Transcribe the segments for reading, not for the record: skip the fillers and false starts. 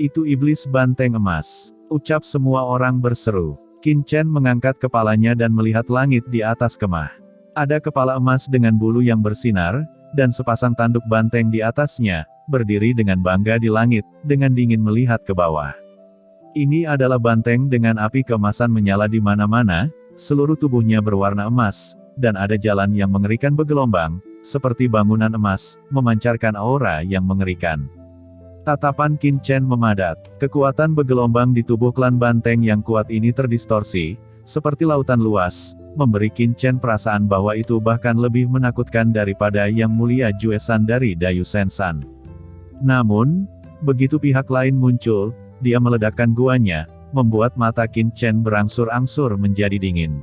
Itu iblis banteng emas, ucap semua orang berseru. Qin Chen mengangkat kepalanya dan melihat langit di atas kemah. Ada kepala emas dengan bulu yang bersinar, dan sepasang tanduk banteng di atasnya, berdiri dengan bangga di langit, dengan dingin melihat ke bawah. Ini adalah banteng dengan api keemasan menyala di mana-mana, seluruh tubuhnya berwarna emas, dan ada jalan yang mengerikan bergelombang, seperti bangunan emas, memancarkan aura yang mengerikan. Tatapan Qin Chen memadat. Kekuatan bergelombang di tubuh klan banteng yang kuat ini terdistorsi, seperti lautan luas, memberi Qin Chen perasaan bahwa itu bahkan lebih menakutkan daripada yang mulia Juesan dari Dayu Sensan. Namun, begitu pihak lain muncul, dia meledakkan guanya, membuat mata Qin Chen berangsur-angsur menjadi dingin.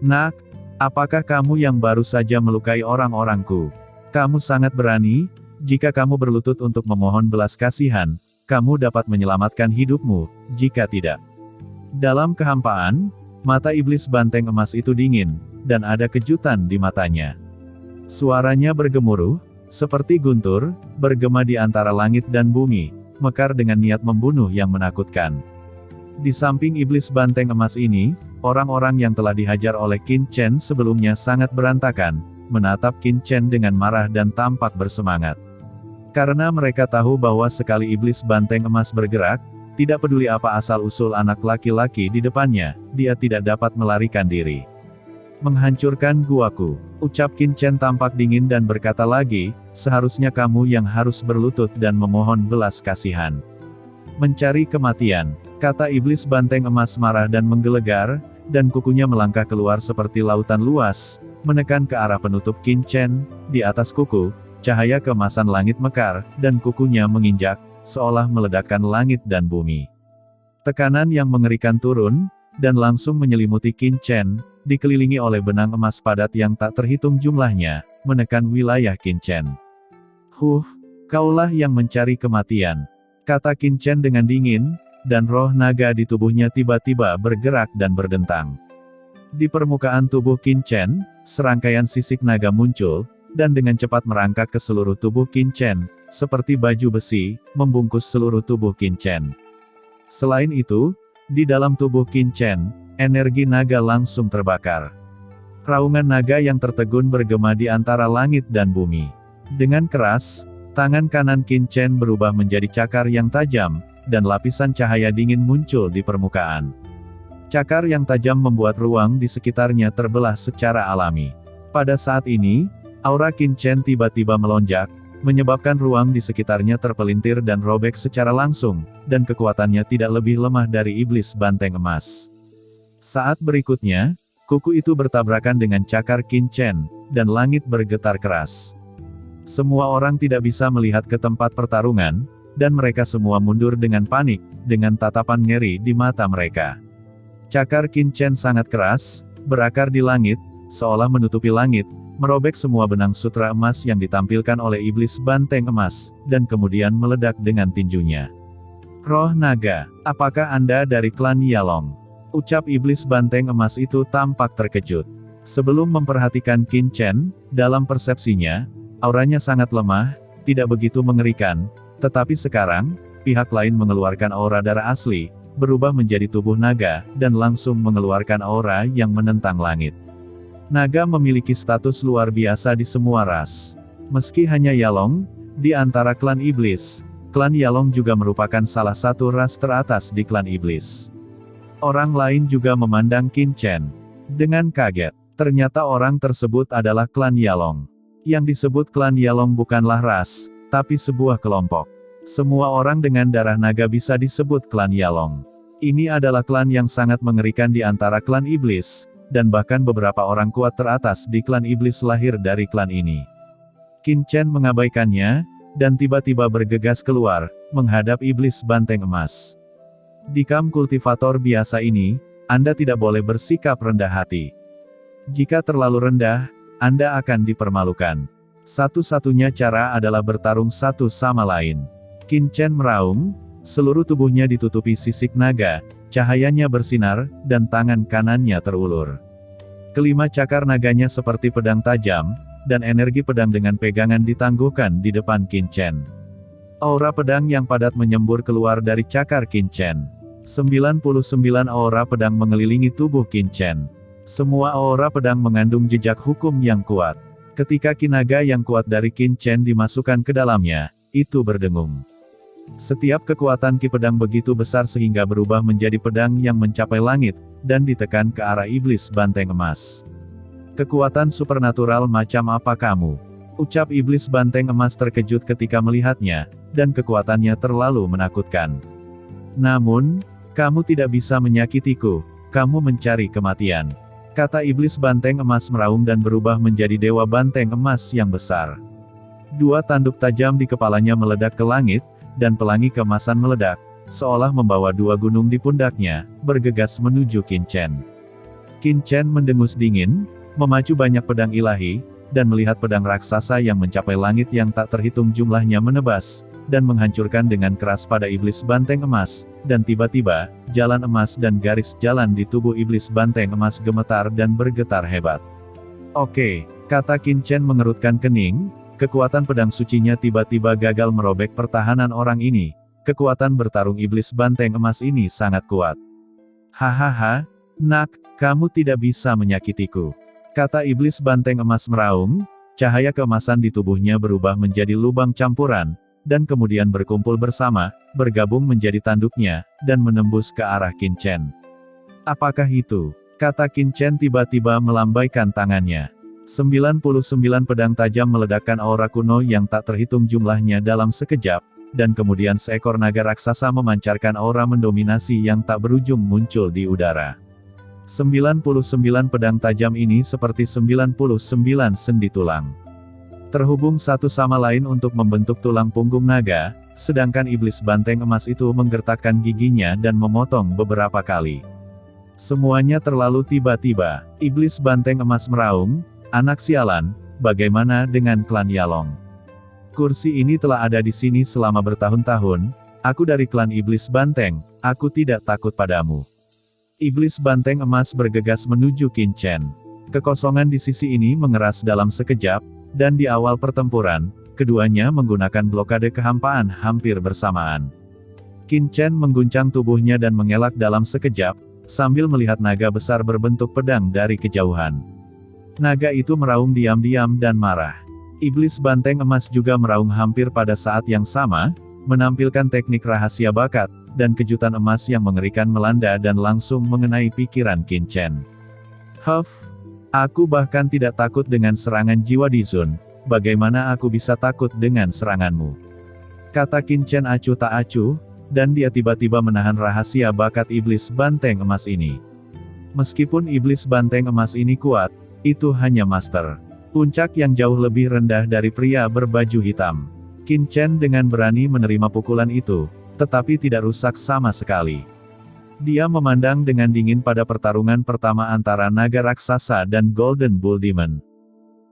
Nak, apakah kamu yang baru saja melukai orang-orangku? Kamu sangat berani. Jika kamu berlutut untuk memohon belas kasihan, kamu dapat menyelamatkan hidupmu. Jika tidak, dalam kehampaan, mata iblis banteng emas itu dingin, dan ada kejutan di matanya. Suaranya bergemuruh, seperti guntur, bergema di antara langit dan bumi, mekar dengan niat membunuh yang menakutkan. Di samping iblis banteng emas ini, orang-orang yang telah dihajar oleh Qin Chen sebelumnya sangat berantakan, menatap Qin Chen dengan marah dan tampak bersemangat. Karena mereka tahu bahwa sekali iblis banteng emas bergerak, tidak peduli apa asal-usul anak laki-laki di depannya, dia tidak dapat melarikan diri. Menghancurkan guaku, ucap Qin Chen tampak dingin dan berkata lagi, seharusnya kamu yang harus berlutut dan memohon belas kasihan. Mencari kematian, kata iblis banteng emas marah dan menggelegar, dan kukunya melangkah keluar seperti lautan luas, menekan ke arah penutup Qin Chen. Di atas kuku, cahaya keemasan langit mekar, dan kukunya menginjak, seolah meledakkan langit dan bumi. Tekanan yang mengerikan turun, dan langsung menyelimuti Qin Chen, dikelilingi oleh benang emas padat yang tak terhitung jumlahnya, menekan wilayah Qin Chen. Kaulah yang mencari kematian, kata Qin Chen dengan dingin, dan roh naga di tubuhnya tiba-tiba bergerak dan berdentang. Di permukaan tubuh Qin Chen, serangkaian sisik naga muncul, dan dengan cepat merangkak ke seluruh tubuh Qin Chen, seperti baju besi, membungkus seluruh tubuh Qin Chen. Selain itu, di dalam tubuh Qin Chen, energi naga langsung terbakar. Raungan naga yang tertegun bergema di antara langit dan bumi. Dengan keras, tangan kanan Qin Chen berubah menjadi cakar yang tajam, dan lapisan cahaya dingin muncul di permukaan. Cakar yang tajam membuat ruang di sekitarnya terbelah secara alami. Pada saat ini, aura Qin Chen tiba-tiba melonjak, menyebabkan ruang di sekitarnya terpelintir dan robek secara langsung, dan kekuatannya tidak lebih lemah dari iblis banteng emas. Saat berikutnya, kuku itu bertabrakan dengan cakar Qin Chen, dan langit bergetar keras. Semua orang tidak bisa melihat ke tempat pertarungan, dan mereka semua mundur dengan panik, dengan tatapan ngeri di mata mereka. Cakar Qin Chen sangat keras, berakar di langit, seolah menutupi langit, merobek semua benang sutra emas yang ditampilkan oleh iblis banteng emas, dan kemudian meledak dengan tinjunya. Roh naga, apakah Anda dari klan Yalong? Ucap iblis banteng emas itu tampak terkejut. Sebelum memperhatikan Qin Chen, dalam persepsinya, auranya sangat lemah, tidak begitu mengerikan, tetapi sekarang, pihak lain mengeluarkan aura darah asli, berubah menjadi tubuh naga, dan langsung mengeluarkan aura yang menentang langit. Naga memiliki status luar biasa di semua ras. Meski hanya Yalong, di antara klan iblis, klan Yalong juga merupakan salah satu ras teratas di klan iblis. Orang lain juga memandang Qin Chen dengan kaget. Ternyata orang tersebut adalah klan Yalong. Yang disebut klan Yalong bukanlah ras, tapi sebuah kelompok. Semua orang dengan darah naga bisa disebut klan Yalong. Ini adalah klan yang sangat mengerikan di antara klan iblis, dan bahkan beberapa orang kuat teratas di klan iblis lahir dari klan ini. Qin Chen mengabaikannya, dan tiba-tiba bergegas keluar, menghadap iblis banteng emas. Di kamp kultivator biasa ini, Anda tidak boleh bersikap rendah hati. Jika terlalu rendah, Anda akan dipermalukan. Satu-satunya cara adalah bertarung satu sama lain. Qin Chen meraung, seluruh tubuhnya ditutupi sisik naga, cahayanya bersinar, dan tangan kanannya terulur. Kelima cakar naganya seperti pedang tajam, dan energi pedang dengan pegangan ditangguhkan di depan Qin Chen. Aura pedang yang padat menyembur keluar dari cakar Qin Chen. 99 aura pedang mengelilingi tubuh Qin Chen. Semua aura pedang mengandung jejak hukum yang kuat. Ketika ki naga yang kuat dari Qin Chen dimasukkan ke dalamnya, itu berdengung. Setiap kekuatan ki pedang begitu besar sehingga berubah menjadi pedang yang mencapai langit, dan ditekan ke arah iblis banteng emas. Kekuatan supernatural macam apa kamu? Ucap iblis banteng emas terkejut ketika melihatnya, dan kekuatannya terlalu menakutkan. Namun, kamu tidak bisa menyakitiku, kamu mencari kematian. Kata iblis banteng emas meraung dan berubah menjadi dewa banteng emas yang besar. Dua tanduk tajam di kepalanya meledak ke langit, dan pelangi keemasan meledak, seolah membawa dua gunung di pundaknya, bergegas menuju Qin Chen. Qin Chen mendengus dingin, memacu banyak pedang ilahi, dan melihat pedang raksasa yang mencapai langit yang tak terhitung jumlahnya menebas, dan menghancurkan dengan keras pada iblis banteng emas, dan tiba-tiba, jalan emas dan garis jalan di tubuh iblis banteng emas gemetar dan bergetar hebat. Oke, kata Qin Chen mengerutkan kening, kekuatan pedang sucinya tiba-tiba gagal merobek pertahanan orang ini, kekuatan bertarung iblis banteng emas ini sangat kuat. Hahaha, nak, kamu tidak bisa menyakitiku. Kata iblis banteng emas meraung, cahaya keemasan di tubuhnya berubah menjadi lubang campuran, dan kemudian berkumpul bersama, bergabung menjadi tanduknya, dan menembus ke arah Qin Chen. Apakah itu? Kata Qin Chen tiba-tiba melambaikan tangannya. 99 pedang tajam meledakkan aura kuno yang tak terhitung jumlahnya dalam sekejap, dan kemudian seekor naga raksasa memancarkan aura mendominasi yang tak berujung muncul di udara. 99 pedang tajam ini seperti 99 sendi tulang. Terhubung satu sama lain untuk membentuk tulang punggung naga, sedangkan iblis banteng emas itu menggertakkan giginya dan memotong beberapa kali. Semuanya terlalu tiba-tiba. Iblis banteng emas meraung, anak sialan, bagaimana dengan klan Yalong? Kursi ini telah ada di sini selama bertahun-tahun, aku dari klan iblis banteng, aku tidak takut padamu. Iblis banteng emas bergegas menuju Qin Chen. Kekosongan di sisi ini mengeras dalam sekejap, dan di awal pertempuran, keduanya menggunakan blokade kehampaan hampir bersamaan. Qin Chen mengguncang tubuhnya dan mengelak dalam sekejap, sambil melihat naga besar berbentuk pedang dari kejauhan. Naga itu meraung diam-diam dan marah. Iblis banteng emas juga meraung hampir pada saat yang sama, menampilkan teknik rahasia bakat, dan kejutan emas yang mengerikan melanda dan langsung mengenai pikiran Qin Chen. Huff, aku bahkan tidak takut dengan serangan jiwa Dizun, bagaimana aku bisa takut dengan seranganmu? Kata Qin Chen acuh tak acuh, dan dia tiba-tiba menahan rahasia bakat iblis banteng emas ini. Meskipun iblis banteng emas ini kuat, itu hanya master puncak yang jauh lebih rendah dari pria berbaju hitam. Qin Chen dengan berani menerima pukulan itu, tetapi tidak rusak sama sekali. Dia memandang dengan dingin pada pertarungan pertama antara naga raksasa dan Golden Bull Demon.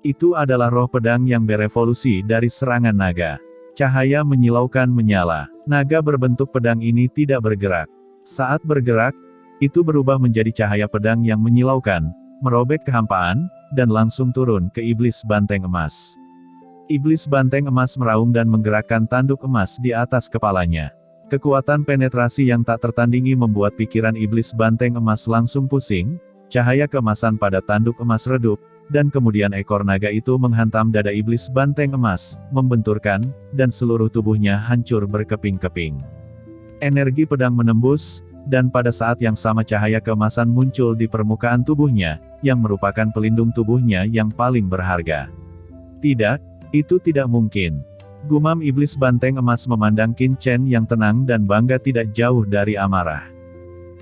Itu adalah roh pedang yang berevolusi dari serangan naga. Cahaya menyilaukan menyala. Naga berbentuk pedang ini tidak bergerak. Saat bergerak, itu berubah menjadi cahaya pedang yang menyilaukan, merobek kehampaan, dan langsung turun ke iblis banteng emas. Iblis banteng emas meraung dan menggerakkan tanduk emas di atas kepalanya. Kekuatan penetrasi yang tak tertandingi membuat pikiran iblis banteng emas langsung pusing, cahaya keemasan pada tanduk emas redup, dan kemudian ekor naga itu menghantam dada iblis banteng emas, membenturkan, dan seluruh tubuhnya hancur berkeping-keping. Energi pedang menembus, dan pada saat yang sama cahaya keemasan muncul di permukaan tubuhnya, yang merupakan pelindung tubuhnya yang paling berharga. Tidak, itu tidak mungkin. Gumam iblis banteng emas memandang Qin Chen yang tenang dan bangga tidak jauh dari amarah.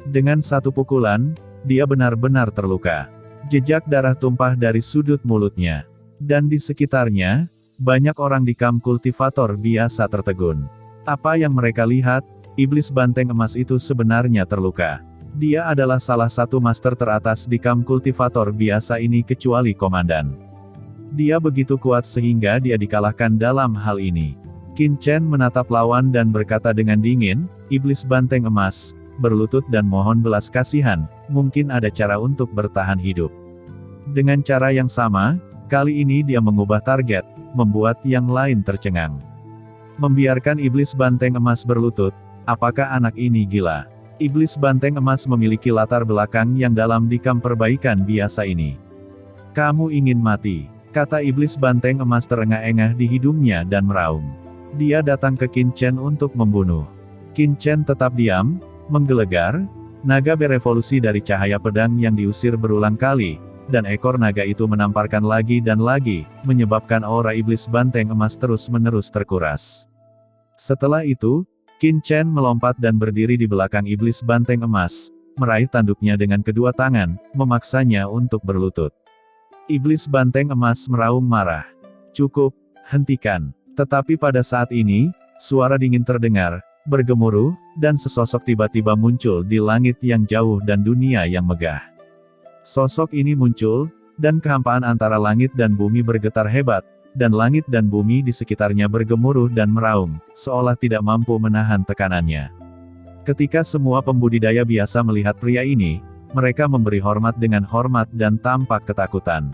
Dengan satu pukulan, dia benar-benar terluka. Jejak darah tumpah dari sudut mulutnya. Dan di sekitarnya, banyak orang di kamp kultivator biasa tertegun. Apa yang mereka lihat, iblis banteng emas itu sebenarnya terluka. Dia adalah salah satu master teratas di kamp kultivator biasa ini kecuali komandan. Dia begitu kuat sehingga dia dikalahkan dalam hal ini. Qin Chen menatap lawan dan berkata dengan dingin, iblis banteng emas, berlutut dan mohon belas kasihan, mungkin ada cara untuk bertahan hidup. Dengan cara yang sama, kali ini dia mengubah target, membuat yang lain tercengang. Membiarkan iblis banteng emas berlutut, apakah anak ini gila? Iblis banteng emas memiliki latar belakang yang dalam di kamp perbaikan biasa ini. Kamu ingin mati, kata iblis banteng emas terengah-engah di hidungnya dan meraung. Dia datang ke Qin Chen untuk membunuh. Qin Chen tetap diam, menggelegar. Naga berevolusi dari cahaya pedang yang diusir berulang kali, dan ekor naga itu menamparkan lagi dan lagi, menyebabkan aura iblis banteng emas terus-menerus terkuras. Setelah itu, Qin Chen melompat dan berdiri di belakang iblis banteng emas, meraih tanduknya dengan kedua tangan, memaksanya untuk berlutut. Iblis banteng emas meraung marah. Cukup, hentikan. Tetapi pada saat ini, suara dingin terdengar, bergemuruh, dan sesosok tiba-tiba muncul di langit yang jauh dan dunia yang megah. Sosok ini muncul, dan kehampaan antara langit dan bumi bergetar hebat, dan langit dan bumi di sekitarnya bergemuruh dan meraung, seolah tidak mampu menahan tekanannya. Ketika semua pembudidaya biasa melihat pria ini, mereka memberi hormat dengan hormat dan tampak ketakutan.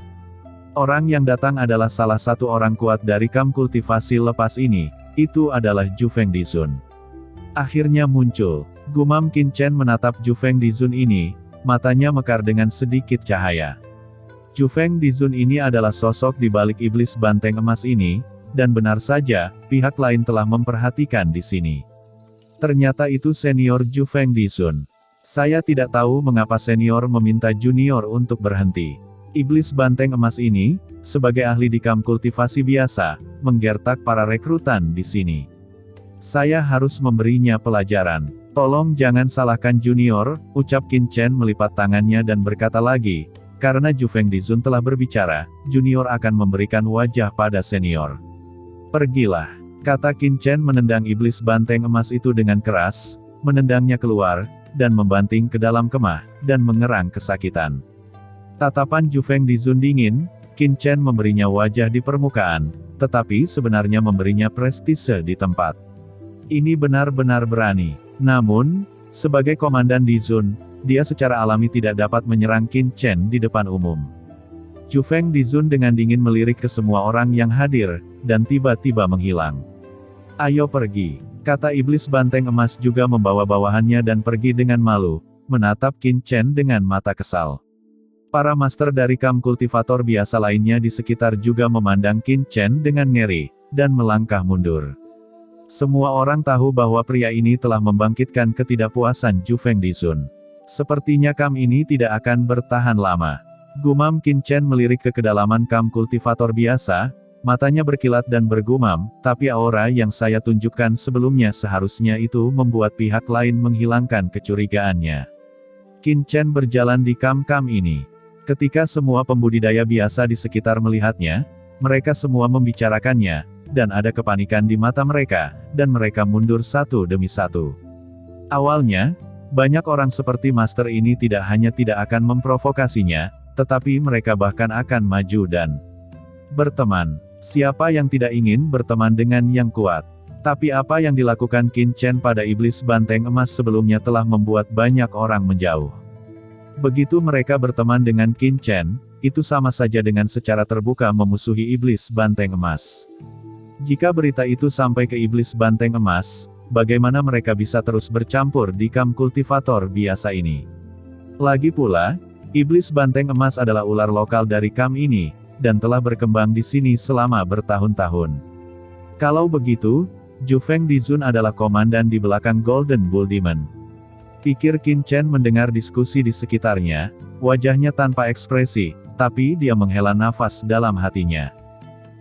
Orang yang datang adalah salah satu orang kuat dari kamp kultivasi lepas ini, itu adalah Zhu Feng Dizun. Akhirnya muncul, gumam Qin Chen menatap Zhu Feng Dizun ini, matanya mekar dengan sedikit cahaya. Zhu Feng Dizun ini adalah sosok di balik iblis banteng emas ini, dan benar saja, pihak lain telah memperhatikan di sini. Ternyata itu senior Zhu Feng Dizun. Saya tidak tahu mengapa senior meminta junior untuk berhenti. Iblis banteng emas ini, sebagai ahli di kamp kultivasi biasa, menggertak para rekrutan di sini. Saya harus memberinya pelajaran. Tolong jangan salahkan junior, ucap Qin Chen melipat tangannya dan berkata lagi, karena Zhu Feng Dizun telah berbicara, junior akan memberikan wajah pada senior. Pergilah, kata Qin Chen menendang iblis banteng emas itu dengan keras, menendangnya keluar, dan membanting ke dalam kemah, dan mengerang kesakitan. Tatapan Zhu Feng Dizun dingin, Qin Chen memberinya wajah di permukaan, tetapi sebenarnya memberinya prestise di tempat. Ini benar-benar berani. Namun, sebagai komandan Dizun, dia secara alami tidak dapat menyerang Qin Chen di depan umum. Zhu Feng Dizun dengan dingin melirik ke semua orang yang hadir, dan tiba-tiba menghilang. Ayo pergi, kata iblis banteng emas juga membawa bawahannya dan pergi dengan malu, menatap Qin Chen dengan mata kesal. Para master dari kamp kultivator biasa lainnya di sekitar juga memandang Qin Chen dengan ngeri, dan melangkah mundur. Semua orang tahu bahwa pria ini telah membangkitkan ketidakpuasan Zhu Feng Dizun. Sepertinya kamp ini tidak akan bertahan lama. Gumam Qin Chen melirik ke kedalaman kamp kultivator biasa, matanya berkilat dan bergumam, tapi aura yang saya tunjukkan sebelumnya seharusnya itu membuat pihak lain menghilangkan kecurigaannya. Qin Chen berjalan di kamp-kamp ini. Ketika semua pembudidaya biasa di sekitar melihatnya, mereka semua membicarakannya, dan ada kepanikan di mata mereka, dan mereka mundur satu demi satu. Awalnya, banyak orang seperti master ini tidak hanya tidak akan memprovokasinya, tetapi mereka bahkan akan maju dan berteman. Siapa yang tidak ingin berteman dengan yang kuat? Tapi apa yang dilakukan Qin Chen pada iblis banteng emas sebelumnya telah membuat banyak orang menjauh. Begitu mereka berteman dengan Qin Chen, itu sama saja dengan secara terbuka memusuhi iblis banteng emas. Jika berita itu sampai ke iblis banteng emas, bagaimana mereka bisa terus bercampur di kamp kultivator biasa ini? Lagi pula, iblis banteng emas adalah ular lokal dari kamp ini, dan telah berkembang di sini selama bertahun-tahun. Kalau begitu, Zhu Feng Dizun adalah komandan di belakang Golden Bull Demon. Pikir Qin Chen mendengar diskusi di sekitarnya, wajahnya tanpa ekspresi, tapi dia menghela nafas dalam hatinya.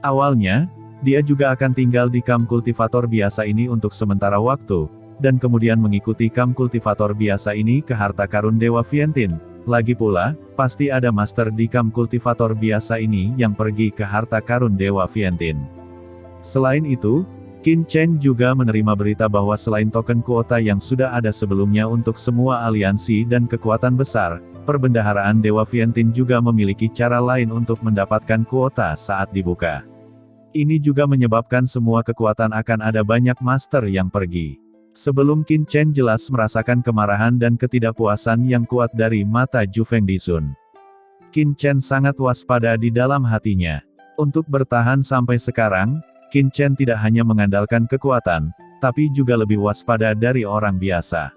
Awalnya, dia juga akan tinggal di kamp kultivator biasa ini untuk sementara waktu, dan kemudian mengikuti kamp kultivator biasa ini ke harta karun Dewa Vientian. Lagi pula, pasti ada master di kamp kultivator biasa ini yang pergi ke harta karun Dewa Vientian. Selain itu, Qin Chen juga menerima berita bahwa selain token kuota yang sudah ada sebelumnya untuk semua aliansi dan kekuatan besar, perbendaharaan Dewa Vientian juga memiliki cara lain untuk mendapatkan kuota saat dibuka. Ini juga menyebabkan semua kekuatan akan ada banyak master yang pergi. Sebelum Qin Chen jelas merasakan kemarahan dan ketidakpuasan yang kuat dari mata Zhu Feng Dizun. Qin Chen sangat waspada di dalam hatinya. Untuk bertahan sampai sekarang, Qin Chen tidak hanya mengandalkan kekuatan, tapi juga lebih waspada dari orang biasa.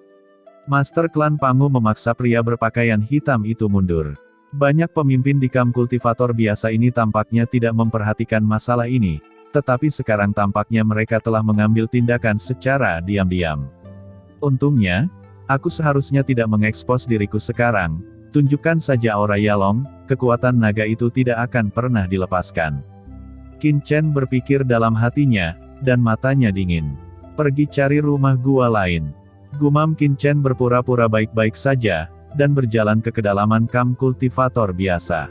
Master klan Pangu memaksa pria berpakaian hitam itu mundur. Banyak pemimpin di kamp kultivator biasa ini tampaknya tidak memperhatikan masalah ini, tetapi sekarang tampaknya mereka telah mengambil tindakan secara diam-diam. Untungnya, aku seharusnya tidak mengekspos diriku sekarang. Tunjukkan saja aura Yalong, kekuatan naga itu tidak akan pernah dilepaskan. Qin Chen berpikir dalam hatinya, dan matanya dingin. Pergi cari rumah gua lain. Gumam Qin Chen berpura-pura baik-baik saja, dan berjalan ke kedalaman kamp kultivator biasa.